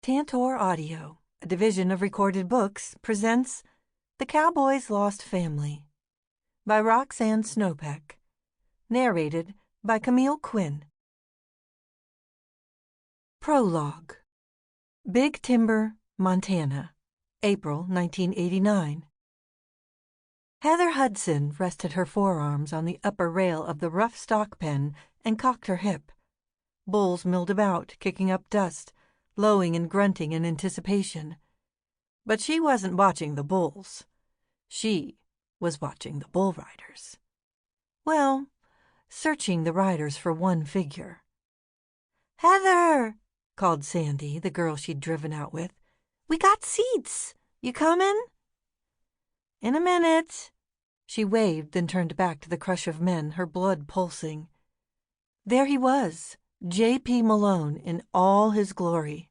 Tantor Audio, a division of Recorded Books, presents The Cowboy's Lost Family by Roxanne Snopek. Narrated by Camille Quinn. Prologue. Big Timber, Montana, April 1989. Heather Hudson rested her forearms on the upper rail of the rough stock pen and cocked her hip. Bulls milled about, kicking up dust, lowing and grunting in anticipation. But she wasn't watching the bulls. She was watching the bull riders. Well, searching the riders for one figure. "Heather!" called Sandy, the girl she'd driven out with. "We got seats. You coming?" "In a minute." She waved, then turned back to the crush of men, her blood pulsing. There he was, J.P. Malone in all his glory.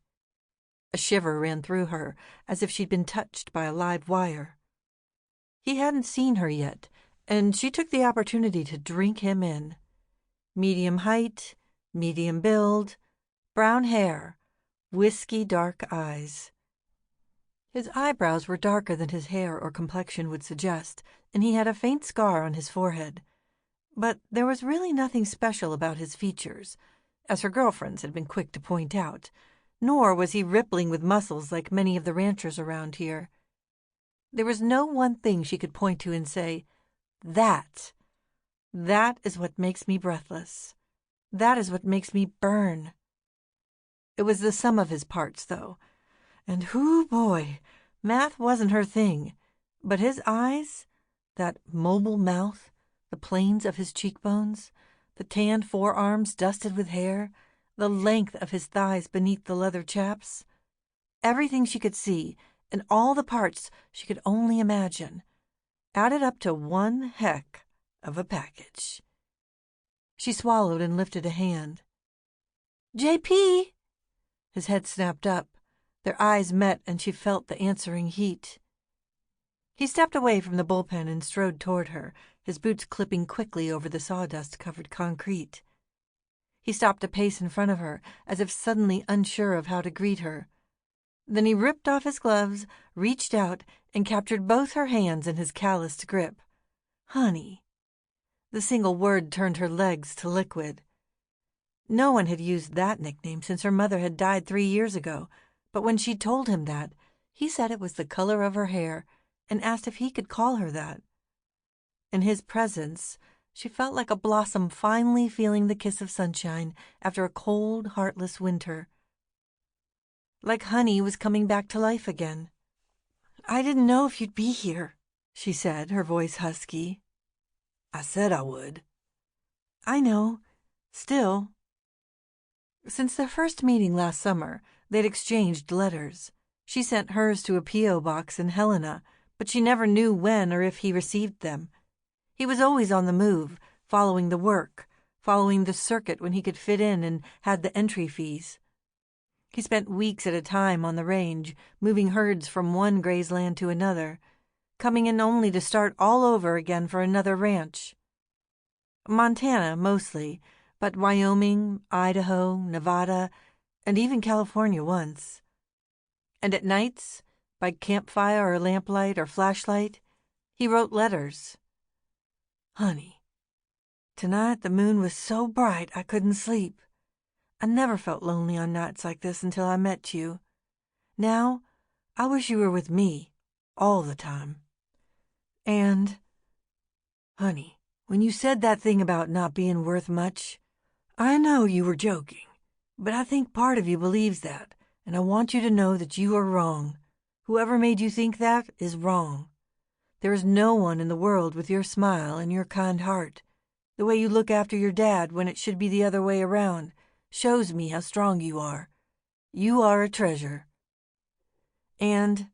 A shiver ran through her, as if she'd been touched by a live wire. He hadn't seen her yet, and she took the opportunity to drink him in. Medium height, medium build, brown hair, whiskey-dark eyes. His eyebrows were darker than his hair or complexion would suggest, and he had a faint scar on his forehead. But there was really nothing special about his features, as her girlfriends had been quick to point out, nor was he rippling with muscles like many of the ranchers around here. There was no one thing she could point to and say, That is what makes me breathless. That is what makes me burn." It was the sum of his parts, though. And whoo boy, math wasn't her thing. But his eyes, that mobile mouth, the planes of his cheekbones, the tanned forearms dusted with hair, the length of his thighs beneath the leather chaps. Everything she could see, and all the parts she could only imagine, added up to one heck of a package. She swallowed and lifted a hand. "J.P.!" His head snapped up. Their eyes met, and she felt the answering heat. He stepped away from the bullpen and strode toward her, his boots clipping quickly over the sawdust-covered concrete. He stopped a pace in front of her, as if suddenly unsure of how to greet her. Then he ripped off his gloves, reached out, and captured both her hands in his calloused grip. "Honey." The single word turned her legs to liquid. No one had used that nickname since her mother had died 3 years ago, but when she told him that, he said it was the color of her hair and asked if he could call her that. In his presence, she felt like a blossom finally feeling the kiss of sunshine after a cold, heartless winter. Like honey was coming back to life again. "I didn't know if you'd be here," she said, her voice husky. "I said I would." "I know. Still." Since their first meeting last summer, they'd exchanged letters. She sent hers to a P.O. box in Helena, but she never knew when or if he received them. He was always on the move, following the work, following the circuit when he could fit in and had the entry fees. He spent weeks at a time on the range, moving herds from one grazed land to another, coming in only to start all over again for another ranch. Montana, mostly, but Wyoming, Idaho, Nevada, and even California once. And at nights, by campfire or lamplight or flashlight, he wrote letters. "Honey, tonight the moon was so bright I couldn't sleep. I never felt lonely on nights like this until I met you. Now, I wish you were with me, all the time. And, honey, when you said that thing about not being worth much, I know you were joking, but I think part of you believes that, and I want you to know that you are wrong. Whoever made you think that is wrong. There is no one in the world with your smile and your kind heart. The way you look after your dad when it should be the other way around shows me how strong you are. You are a treasure. And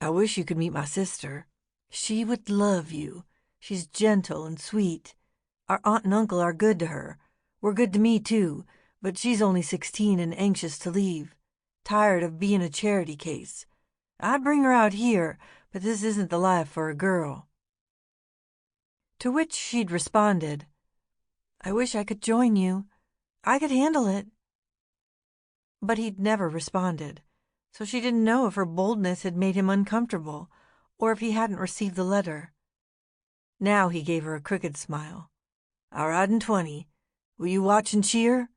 I wish you could meet my sister. She would love you. She's gentle and sweet. Our aunt and uncle are good to her. We're good to me, too, but she's only 16 and anxious to leave. Tired of being a charity case. I'd bring her out here, but this isn't the life for a girl." To which she'd responded, "I wish I could join you. I could handle it." But he'd never responded, so she didn't know if her boldness had made him uncomfortable or if he hadn't received the letter. Now he gave her a crooked smile. "All right and 20. Will you watch and cheer?"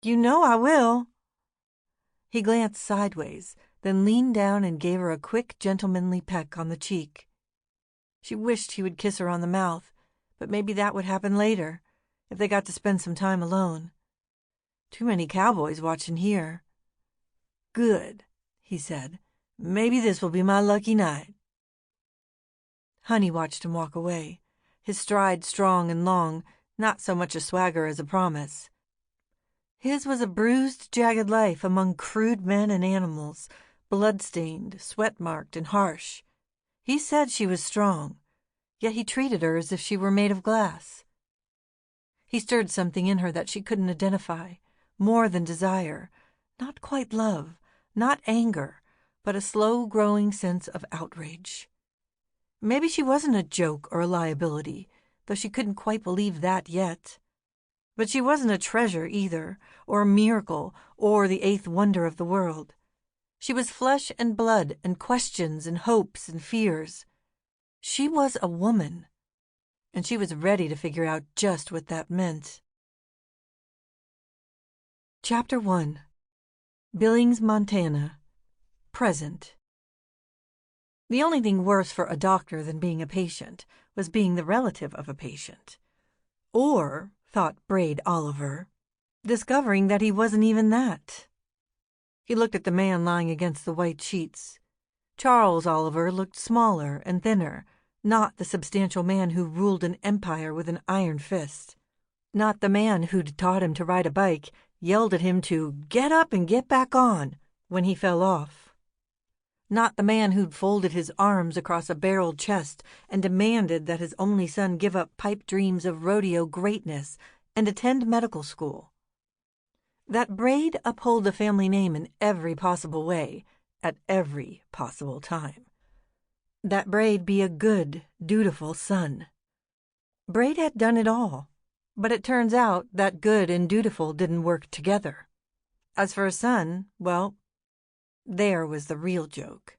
"You know I will." He glanced sideways, then leaned down and gave her a quick, gentlemanly peck on the cheek. She wished he would kiss her on the mouth, but maybe that would happen later, if they got to spend some time alone. Too many cowboys watching here. "Good," he said. "Maybe this will be my lucky night." Honey watched him walk away, his stride strong and long, not so much a swagger as a promise. His was a bruised, jagged life among crude men and animals, blood-stained, sweat-marked, and harsh. He said she was strong, yet he treated her as if she were made of glass. He stirred something in her that she couldn't identify, more than desire, not quite love, not anger, but a slow-growing sense of outrage. Maybe she wasn't a joke or a liability, though she couldn't quite believe that yet. But she wasn't a treasure either, or a miracle, or the eighth wonder of the world. She was flesh and blood and questions and hopes and fears. She was a woman, and she was ready to figure out just what that meant. Chapter 1. Billings, Montana. Present. The only thing worse for a doctor than being a patient was being the relative of a patient. Or, thought Brade Oliver, discovering that he wasn't even that. He looked at the man lying against the white sheets. Charles Oliver looked smaller and thinner, not the substantial man who ruled an empire with an iron fist. Not the man who'd taught him to ride a bike, yelled at him to get up and get back on when he fell off. Not the man who'd folded his arms across a barreled chest and demanded that his only son give up pipe dreams of rodeo greatness and attend medical school. That Brade uphold the family name in every possible way, at every possible time. That Brade be a good, dutiful son. Brade had done it all, but it turns out that good and dutiful didn't work together. As for a son, well, there was the real joke.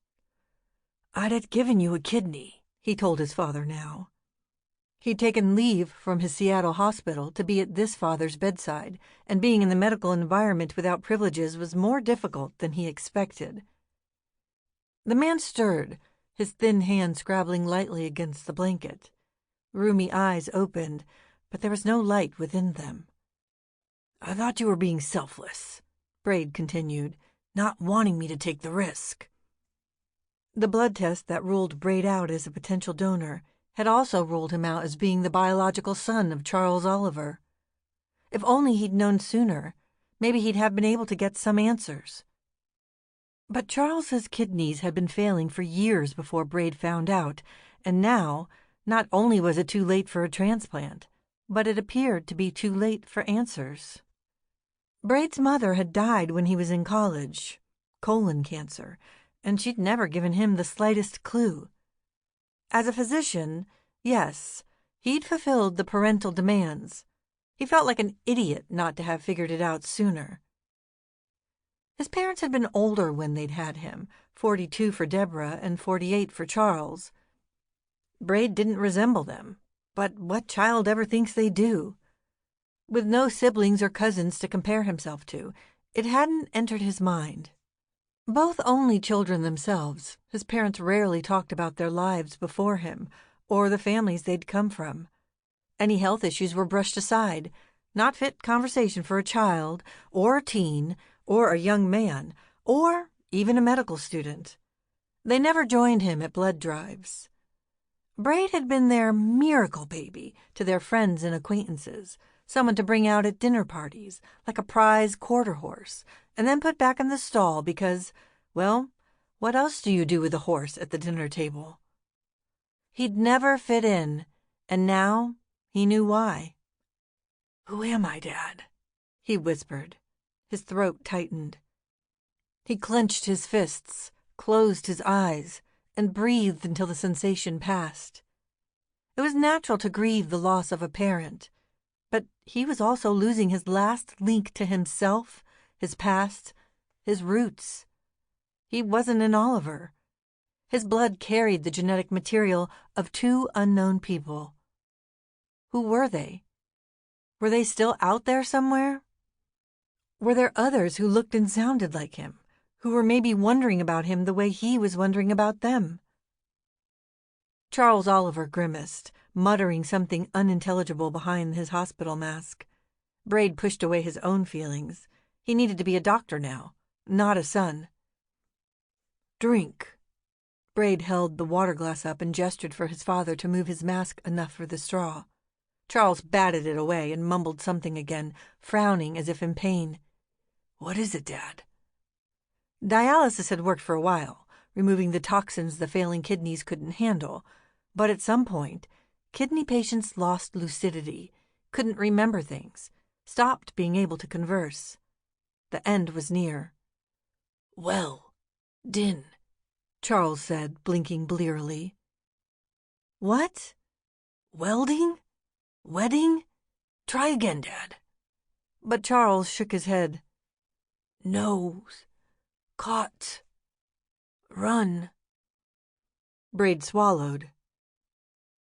"I'd have given you a kidney," he told his father now. He'd taken leave from his Seattle hospital to be at this father's bedside, and being in the medical environment without privileges was more difficult than he expected. The man stirred, his thin hand scrabbling lightly against the blanket. Roomy eyes opened, but there was no light within them. "I thought you were being selfless," Brade continued, "not wanting me to take the risk." The blood test that ruled Brade out as a potential donor had also ruled him out as being the biological son of Charles Oliver. If only he'd known sooner, maybe he'd have been able to get some answers. But Charles's kidneys had been failing for years before Brade found out, and now, not only was it too late for a transplant, but it appeared to be too late for answers. Brade's mother had died when he was in college, colon cancer, and she'd never given him the slightest clue. As a physician, yes, he'd fulfilled the parental demands. He felt like an idiot not to have figured it out sooner. His parents had been older when they'd had him, 42 for Deborah and 48 for Charles. Brade didn't resemble them, but what child ever thinks they do? With no siblings or cousins to compare himself to, it hadn't entered his mind. Both only children themselves, his parents rarely talked about their lives before him, or the families they'd come from. Any health issues were brushed aside, not fit conversation for a child, or a teen, or a young man, or even a medical student. They never joined him at blood drives. Brade had been their miracle baby to their friends and acquaintances, someone to bring out at dinner parties, like a prize quarter horse, and then put back in the stall because, well, what else do you do with a horse at the dinner table? He'd never fit in, and now he knew why. "Who am I, Dad?" he whispered. His throat tightened. He clenched his fists, closed his eyes, and breathed until the sensation passed. It was natural to grieve the loss of a parent, but he was also losing his last link to himself, his past, his roots. He wasn't an Oliver. His blood carried the genetic material of two unknown people. Who were they? Were they still out there somewhere? Were there others who looked and sounded like him, who were maybe wondering about him the way he was wondering about them? Charles Oliver grimaced, muttering something unintelligible behind his hospital mask. Brade pushed away his own feelings. He needed to be a doctor now, not a son. "Drink." Brade held the water glass up and gestured for his father to move his mask enough for the straw. Charles batted it away and mumbled something again, frowning as if in pain. "What is it, Dad?" Dialysis had worked for a while, removing the toxins the failing kidneys couldn't handle, but at some point, kidney patients lost lucidity, couldn't remember things, stopped being able to converse. The end was near. "Well, Din," Charles said, blinking blearily. "What? Welding? Wedding? Try again, Dad." But Charles shook his head. "Nose. Caught. Run." Brade swallowed.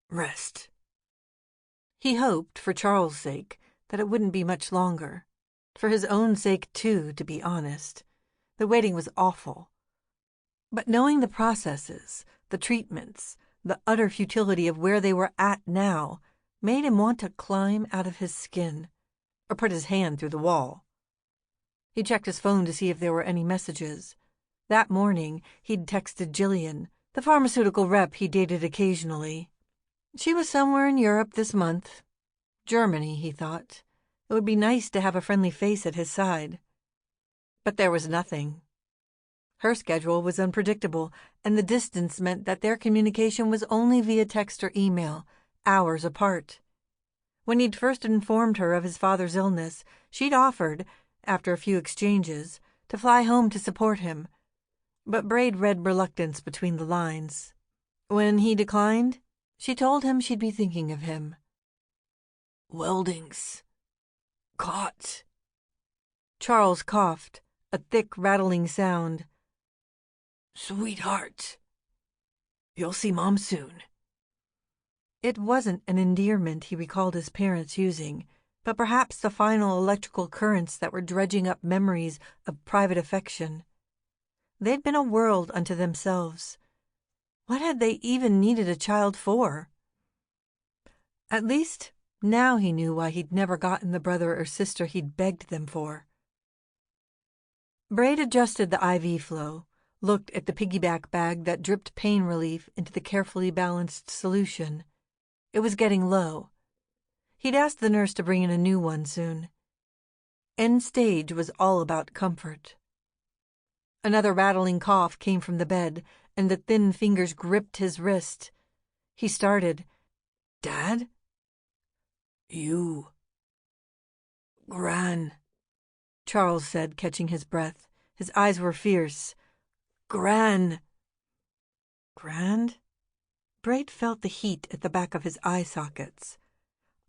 "Rest." He hoped, for Charles' sake, that it wouldn't be much longer. For his own sake, too, to be honest. The waiting was awful. But knowing the processes, the treatments, the utter futility of where they were at now, made him want to climb out of his skin, or put his hand through the wall. He checked his phone to see if there were any messages. That morning, he'd texted Jillian, the pharmaceutical rep he dated occasionally. She was somewhere in Europe this month. Germany, he thought. It would be nice to have a friendly face at his side. But there was nothing. Her schedule was unpredictable, and the distance meant that their communication was only via text or email, hours apart. When he'd first informed her of his father's illness, she'd offered, after a few exchanges, to fly home to support him. But Brade read reluctance between the lines. When he declined, she told him she'd be thinking of him. "Weldings. Caught." Charles coughed, a thick, rattling sound. "Sweetheart. You'll see Mom soon." It wasn't an endearment he recalled his parents using, but perhaps the final electrical currents that were dredging up memories of private affection. They'd been a world unto themselves. What had they even needed a child for? At least, now he knew why he'd never gotten the brother or sister he'd begged them for. Brade adjusted the IV flow, looked at the piggyback bag that dripped pain relief into the carefully balanced solution. It was getting low. He'd asked the nurse to bring in a new one soon. End stage was all about comfort. Another rattling cough came from the bed, and the thin fingers gripped his wrist. He started. "Dad?" "You." "Gran," Charles said, catching his breath. His eyes were fierce. "Gran." "Grand?" Brade felt the heat at the back of his eye sockets.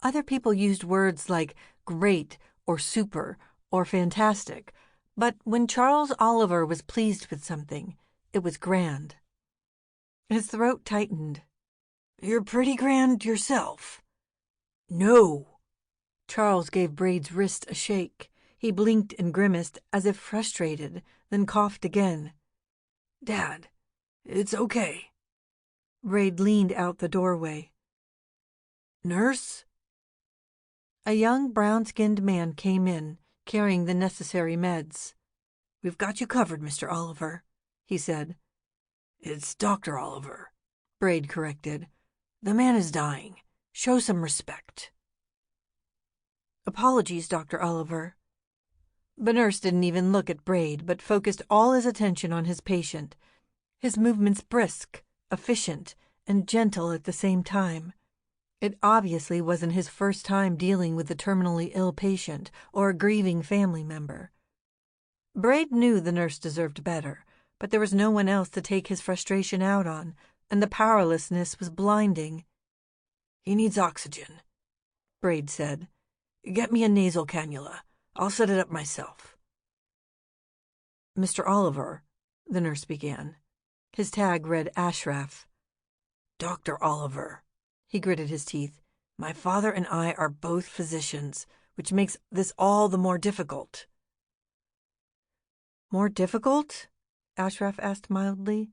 Other people used words like great or super or fantastic, but when Charles Oliver was pleased with something, it was grand. His throat tightened. "You're pretty grand yourself." "No." Charles gave Brade's wrist a shake. He blinked and grimaced as if frustrated, then coughed again. "Dad, it's okay." Brade leaned out the doorway. "Nurse?" A young brown-skinned man came in, carrying the necessary meds. "We've got you covered, Mr. Oliver," he said. "It's Dr. Oliver," Brade corrected. "The man is dying. Show some respect." "Apologies, Dr. Oliver." The nurse didn't even look at Brade, but focused all his attention on his patient, his movements brisk, efficient, and gentle at the same time. It obviously wasn't his first time dealing with a terminally ill patient or a grieving family member. Brade knew the nurse deserved better, but there was no one else to take his frustration out on, and the powerlessness was blinding. "He needs oxygen," Brade said. "Get me a nasal cannula. I'll set it up myself." Mr. Oliver, the nurse began. His tag read Ashraf. Dr. Oliver. He gritted his teeth. My father and I are both physicians, which makes this all the more difficult. More difficult? Ashraf asked mildly.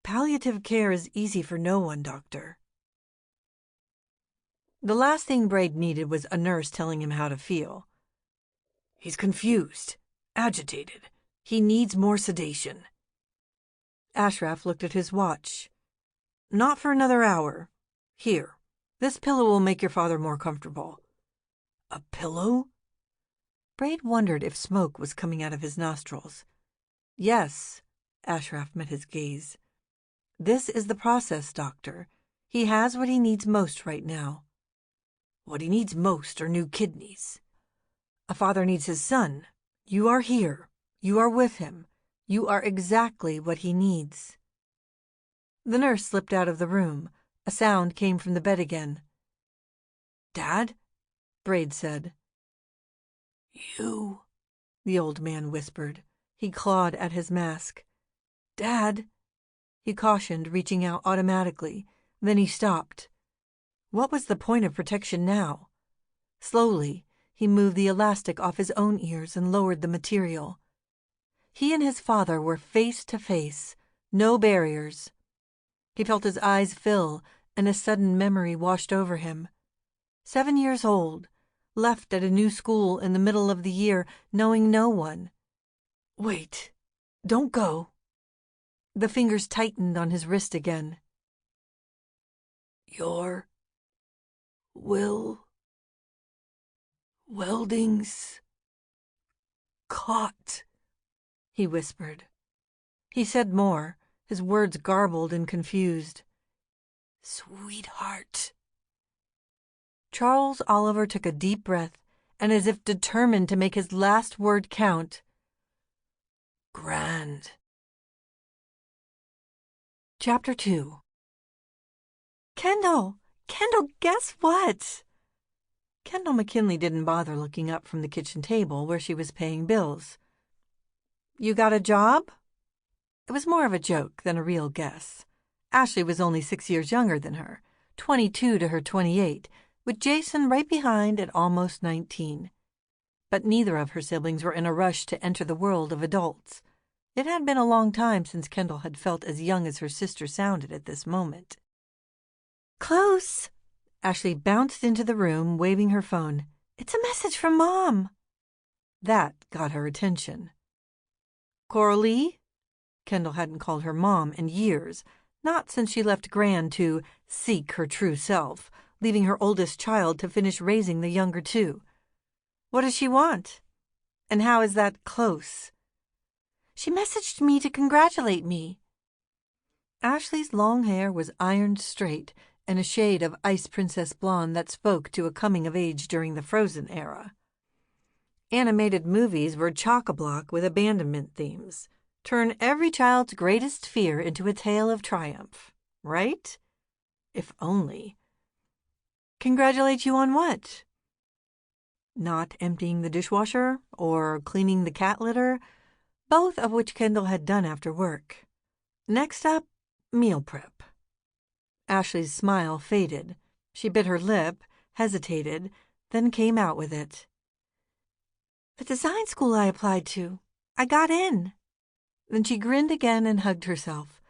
Palliative care is easy for no one, doctor. The last thing Brade needed was a nurse telling him how to feel. He's confused, agitated. He needs more sedation. Ashraf looked at his watch. Not for another hour. Here, this pillow will make your father more comfortable. A pillow? Brade wondered if smoke was coming out of his nostrils. Yes, Ashraf met his gaze. This is the process, doctor. He has what he needs most right now. What he needs most are new kidneys. A father needs his son. You are here. You are with him. You are exactly what he needs. The nurse slipped out of the room. A sound came from the bed again. Dad? Brade said. You, the old man whispered. He clawed at his mask. Dad, he cautioned, reaching out automatically. Then he stopped. What was the point of protection now? Slowly, he moved the elastic off his own ears and lowered the material. He and his father were face to face, no barriers. He felt his eyes fill, and a sudden memory washed over him. 7 years old, left at a new school in the middle of the year, knowing no one. Wait, don't go. The fingers tightened on his wrist again. Your welding's caught, he whispered. He said more, his words garbled and confused. Sweetheart. Charles Oliver took a deep breath, and as if determined to make his last word count. Grand. Chapter 2. Kendall, guess what? Kendall McKinley didn't bother looking up from the kitchen table where she was paying bills. You got a job? It was more of a joke than a real guess. Ashley was only 6 years younger than her, 22 to her 28, with Jason right behind at almost 19. But neither of her siblings were in a rush to enter the world of adults. It had been a long time since Kendall had felt as young as her sister sounded at this moment. Close! Ashley bounced into the room, waving her phone. It's a message from Mom. That got her attention. Coralie? Kendall hadn't called her Mom in years, not since she left Gran to seek her true self, leaving her oldest child to finish raising the younger two. What does she want? And how is that close? She messaged me to congratulate me. Ashley's long hair was ironed straight and a shade of ice princess blonde that spoke to a coming of age during the Frozen era. Animated movies were chock-a-block with abandonment themes. Turn every child's greatest fear into a tale of triumph, right? If only. Congratulate you on what? Not emptying the dishwasher or cleaning the cat litter, both of which Kendall had done after work. Next up, meal prep. Ashley's smile faded. She bit her lip, hesitated, then came out with it. The design school I applied to. I got in. Then she grinned again and hugged herself.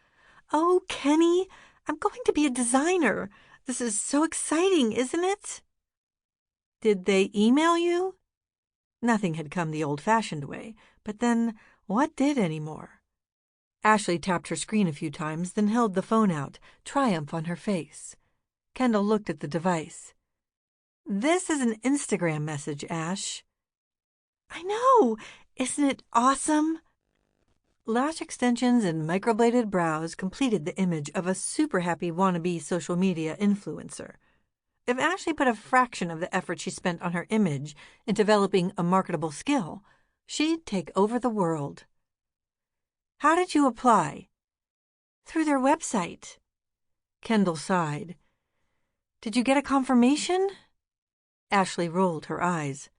Oh, Kenny, I'm going to be a designer. This is so exciting, isn't it? Did they email you? Nothing had come the old-fashioned way, but then what did anymore? Ashley tapped her screen a few times, then held the phone out, triumph on her face. Kendall looked at the device. This is an Instagram message, Ash. I know! Isn't it awesome? Lash extensions and microbladed brows completed the image of a super-happy wannabe social media influencer. If Ashley put a fraction of the effort she spent on her image in developing a marketable skill, she'd take over the world. How did you apply? Through their website. Kendall sighed. Did you get a confirmation? Ashley rolled her eyes.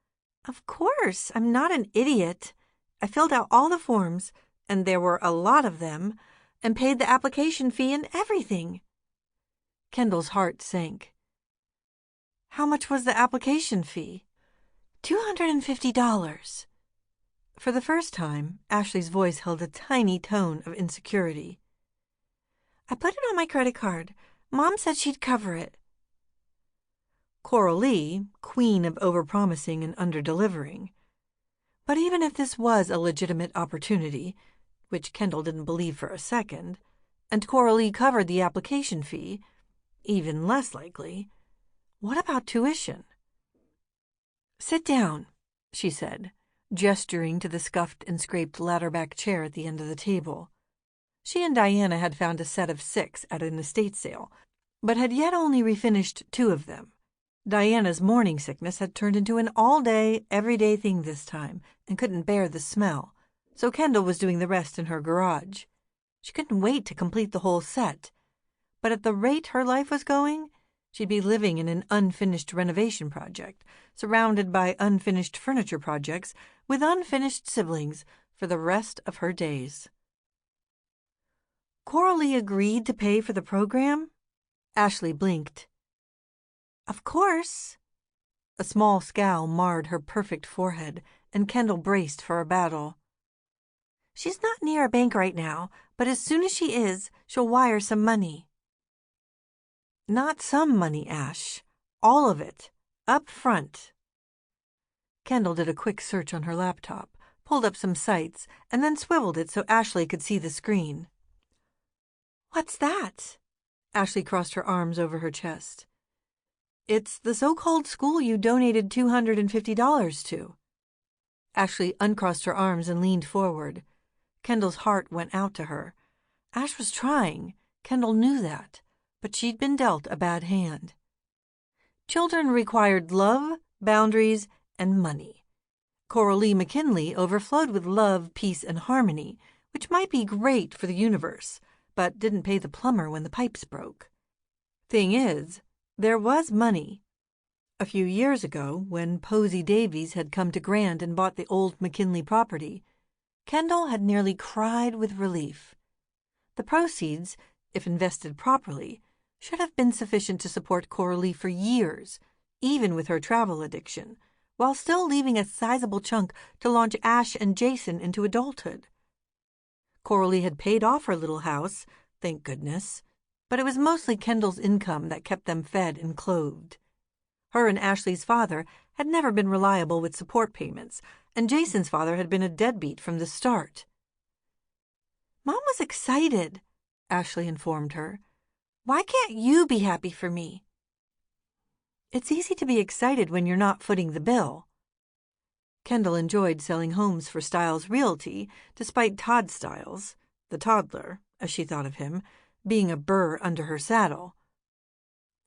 Of course, I'm not an idiot. I filled out all the forms, and there were a lot of them, and paid the application fee and everything." Kendall's heart sank. "How much was the application fee?" $250. For the first time, Ashley's voice held a tiny tone of insecurity. "I put it on my credit card. Mom said she'd cover it." Coralie, queen of overpromising and underdelivering. But even if this was a legitimate opportunity, which Kendall didn't believe for a second, and Coralie covered the application fee, even less likely, what about tuition? "Sit down," she said, gesturing to the scuffed and scraped ladder-back chair at the end of the table. She and Diana had found a set of 6 at an estate sale, but had yet only refinished 2 of them. Diana's morning sickness had turned into an all-day, everyday thing this time, and couldn't bear the smell, so Kendall was doing the rest in her garage. She couldn't wait to complete the whole set, but at the rate her life was going, she'd be living in an unfinished renovation project, surrounded by unfinished furniture projects, with unfinished siblings for the rest of her days. Coralie agreed to pay for the program? Ashley blinked. "Of course." A small scowl marred her perfect forehead, and Kendall braced for a battle. "She's not near a bank right now, but as soon as she is, she'll wire some money." "Not some money, Ash. All of it. Up front." Kendall did a quick search on her laptop, pulled up some sites, and then swiveled it so Ashley could see the screen. "What's that?" Ashley crossed her arms over her chest. "It's the so-called school you donated $250 to." Ashley uncrossed her arms and leaned forward. Kendall's heart went out to her. Ash was trying. Kendall knew that, but she'd been dealt a bad hand. Children required love, boundaries, and money. Coralie McKinley overflowed with love, peace, and harmony, which might be great for the universe, but didn't pay the plumber when the pipes broke. Thing is, there was money. A few years ago, when Posey Davies had come to Grand and bought the old McKinley property, Kendall had nearly cried with relief. The proceeds, if invested properly, should have been sufficient to support Coralie for years, even with her travel addiction, while still leaving a sizable chunk to launch Ash and Jason into adulthood. Coralie had paid off her little house, thank goodness, but it was mostly Kendall's income that kept them fed and clothed. Her and Ashley's father had never been reliable with support payments, and Jason's father had been a deadbeat from the start. "Mom was excited," Ashley informed her. "Why can't you be happy for me?" "It's easy to be excited when you're not footing the bill." Kendall enjoyed selling homes for Stiles Realty, despite Todd Stiles, the toddler, as she thought of him, being a burr under her saddle.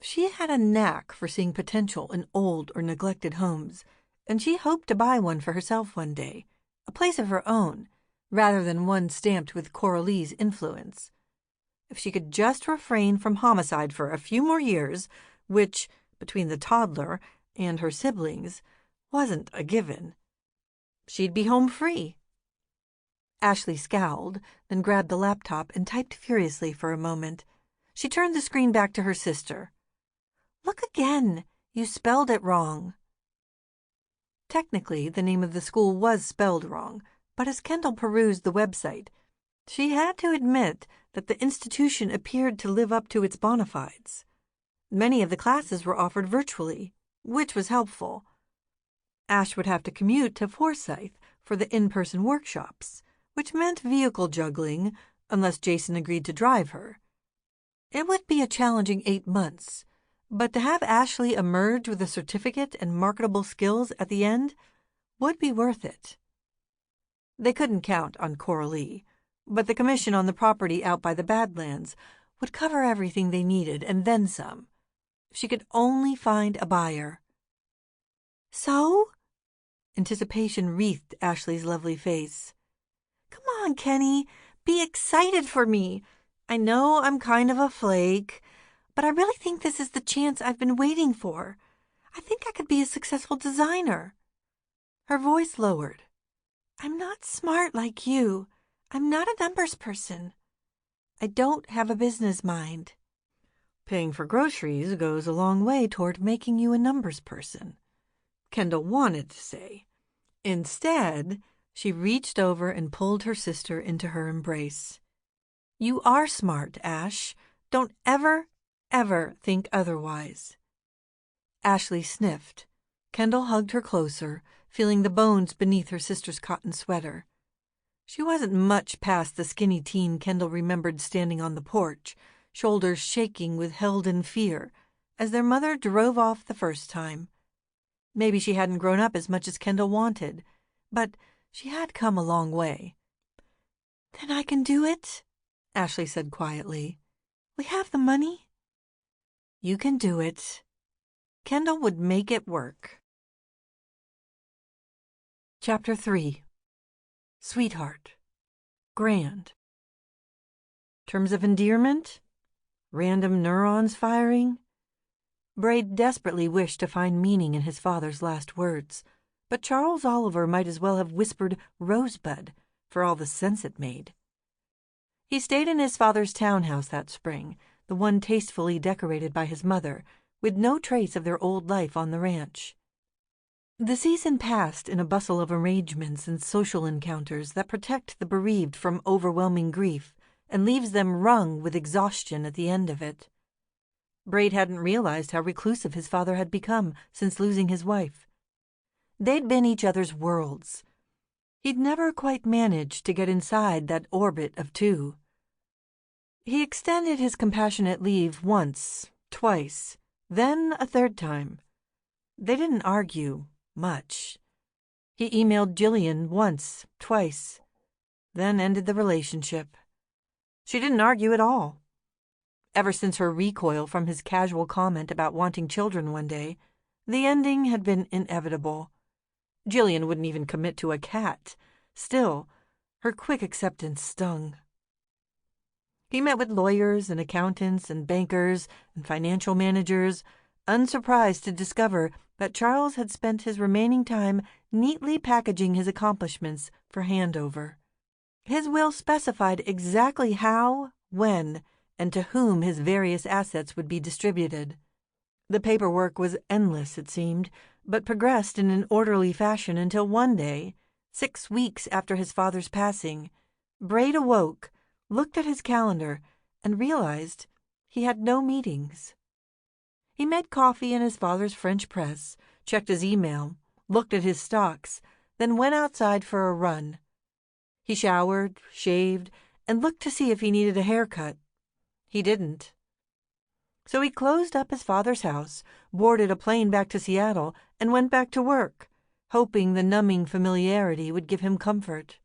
She had a knack for seeing potential in old or neglected homes, and she hoped to buy one for herself one day, a place of her own, rather than one stamped with Coralie's influence. If she could just refrain from homicide for a few more years, which, between the toddler and her siblings, wasn't a given, she'd be home free. Ashley scowled, then grabbed the laptop and typed furiously for a moment. She turned the screen back to her sister. "Look again. You spelled it wrong." Technically, the name of the school was spelled wrong, but as Kendall perused the website, she had to admit that the institution appeared to live up to its bona fides. Many of the classes were offered virtually, which was helpful. Ash would have to commute to Forsyth for the in-person workshops, which meant vehicle juggling, unless Jason agreed to drive her. It would be a challenging 8 months, but to have Ashley emerge with a certificate and marketable skills at the end would be worth it. They couldn't count on Coralie, but the commission on the property out by the Badlands would cover everything they needed and then some. If she could only find a buyer. "So?" Anticipation wreathed Ashley's lovely face. "Come on, Kenny. Be excited for me. I know I'm kind of a flake, but I really think this is the chance I've been waiting for. I think I could be a successful designer." Her voice lowered. "I'm not smart like you. I'm not a numbers person. I don't have a business mind. Paying for groceries goes a long way toward making you a numbers person, Kendall wanted to say. Instead, she reached over and pulled her sister into her embrace. You are smart, Ash. Don't ever think otherwise. Ashley sniffed. Kendall hugged her closer, feeling the bones beneath her sister's cotton sweater. She wasn't much past the skinny teen Kendall remembered standing on the porch, shoulders shaking with held-in fear, as their mother drove off the first time. Maybe she hadn't grown up as much as Kendall wanted, but she had come a long way. Then I can do it, Ashley said quietly. We have the money. You can do it. Kendall would make it work. Chapter 3. Sweetheart. Grand. Terms of endearment? Random neurons firing? Brade desperately wished to find meaning in his father's last words, but Charles Oliver might as well have whispered Rosebud, for all the sense it made. He stayed in his father's townhouse that spring, the one tastefully decorated by his mother, with no trace of their old life on the ranch. The season passed in a bustle of arrangements and social encounters that protect the bereaved from overwhelming grief and leaves them wrung with exhaustion at the end of it. Brade hadn't realized how reclusive his father had become since losing his wife. They'd been each other's worlds. He'd never quite managed to get inside that orbit of two. He extended his compassionate leave once, twice, then a third time. They didn't argue much. He emailed Jillian once, twice, then ended the relationship. She didn't argue at all. Ever since her recoil from his casual comment about wanting children one day, the ending had been inevitable. Jillian wouldn't even commit to a cat. Still, her quick acceptance stung. He met with lawyers and accountants and bankers and financial managers, unsurprised to discover that Charles had spent his remaining time neatly packaging his accomplishments for handover. His will specified exactly how, when, and to whom his various assets would be distributed. The paperwork was endless, it seemed, but progressed in an orderly fashion until one day, 6 weeks after his father's passing, Brade awoke, looked at his calendar, and realized he had no meetings. He made coffee in his father's French press, checked his email, looked at his stocks, then went outside for a run. He showered, shaved, and looked to see if he needed a haircut. He didn't. So he closed up his father's house, boarded a plane back to Seattle, and went back to work, hoping the numbing familiarity would give him comfort.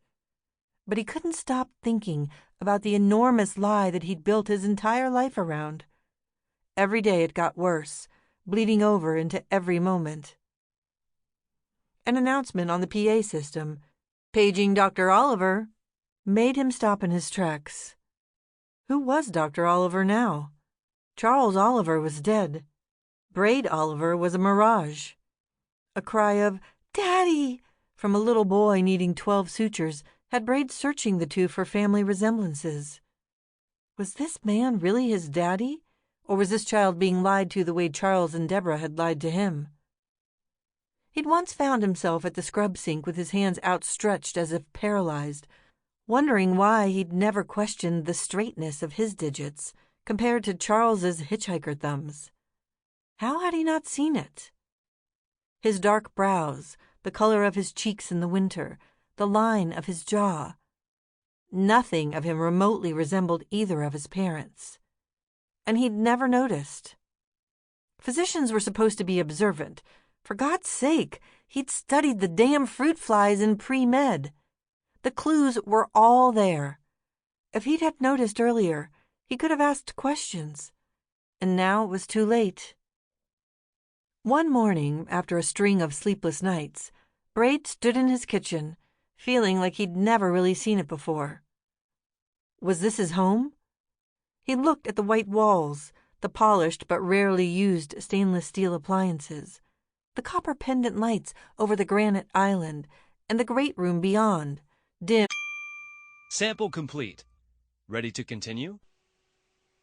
But he couldn't stop thinking about the enormous lie that he'd built his entire life around. Every day it got worse, bleeding over into every moment. An announcement on the PA system, "Paging Dr. Oliver," made him stop in his tracks. Who was Dr. Oliver now? Charles Oliver was dead. Brade Oliver was a mirage. A cry of, "Daddy!" from a little boy needing 12 sutures had Brade searching the two for family resemblances. Was this man really his daddy, or was this child being lied to the way Charles and Deborah had lied to him? He'd once found himself at the scrub sink with his hands outstretched as if paralyzed, wondering why he'd never questioned the straightness of his digits compared to Charles's hitchhiker thumbs. How had he not seen it? His dark brows, the color of his cheeks in the winter, the line of his jaw. Nothing of him remotely resembled either of his parents. And he'd never noticed. Physicians were supposed to be observant. For God's sake, he'd studied the damn fruit flies in pre-med. The clues were all there. If he'd had noticed earlier, he could have asked questions. And now it was too late. One morning, after a string of sleepless nights, Brade stood in his kitchen, feeling like he'd never really seen it before. Was this his home? He looked at the white walls, the polished but rarely used stainless steel appliances, the copper pendant lights over the granite island, and the great room beyond, dim. Sample complete. Ready to continue?